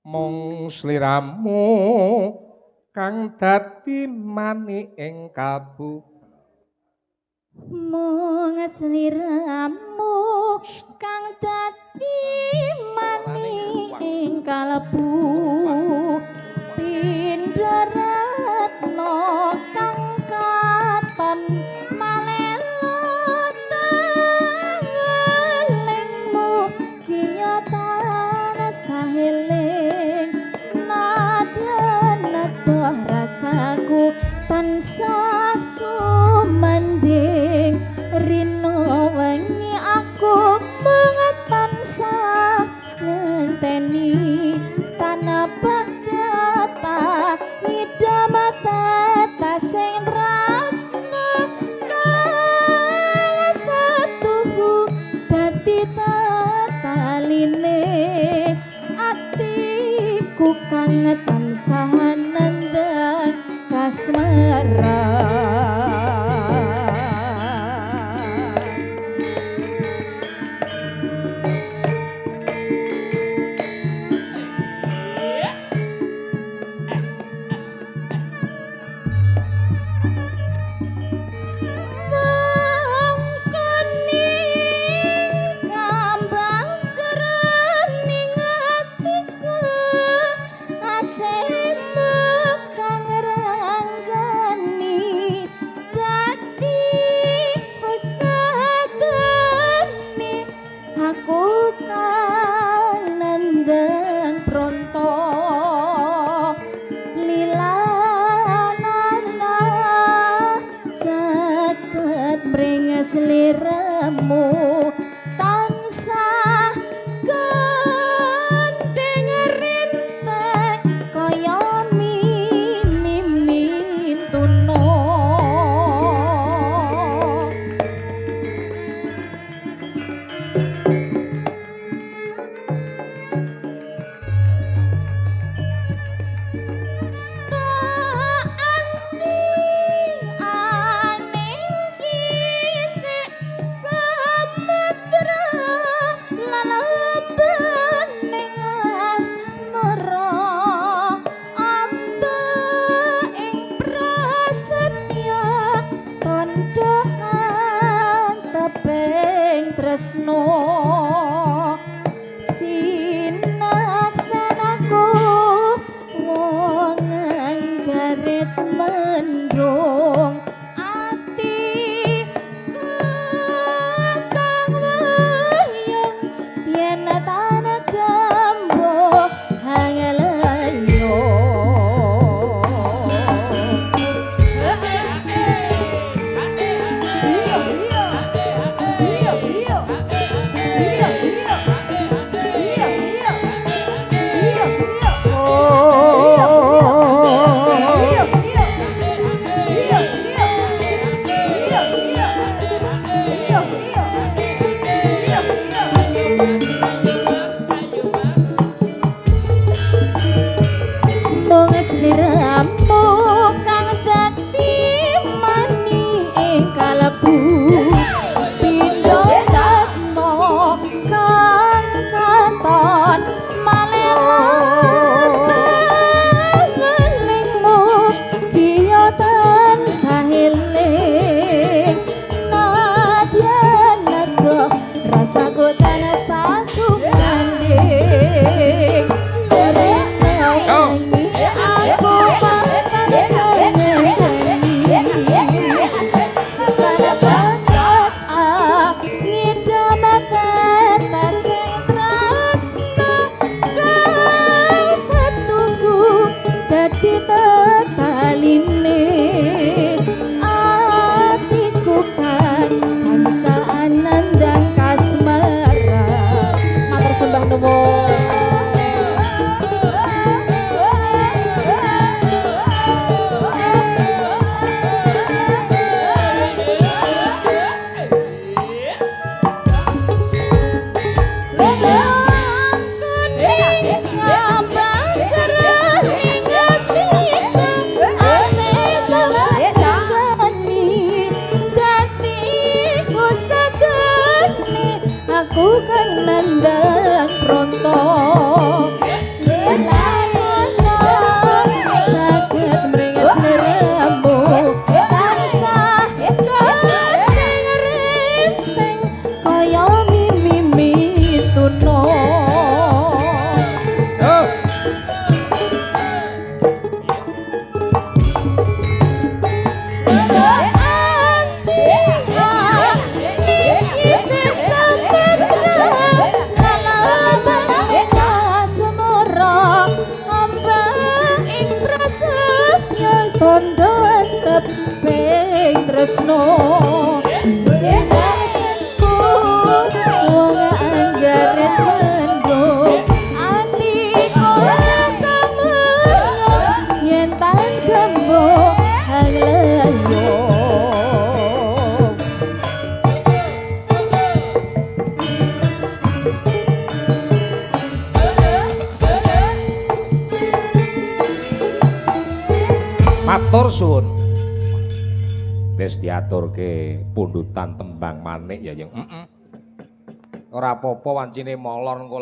mung sliramu kang dadi mani ing kalbu mung sliramu kang dadi mani ing kalbu pindha retno kang katon malelo telingmu kiyatan saheling nadyan nedoh rasaku tansah sumanding rino wengi aku banget tansah ngenteni tanah bagata midamata tasing rasna kang setuhu dadi tataline atiku kang tansah nandang kasmara sliramu tansah gandeng rintek kaya mimin tuno tresno sinaksanaku wong garit mendung ati kang wayang yen tanah gambo hangelayo sliramu kang dadi mani ing kalbu pindha retno kang katon malela telingmu kiyatan saheling nadyan nedoh rasaku tansah sumanding aku tresno seneng-senengku wong anggaret mendung atiku kamu yen panggembo hang leyo matur suwun wis diaturke pundutan tembang manik ya yang ora apa-apa wancine molor engko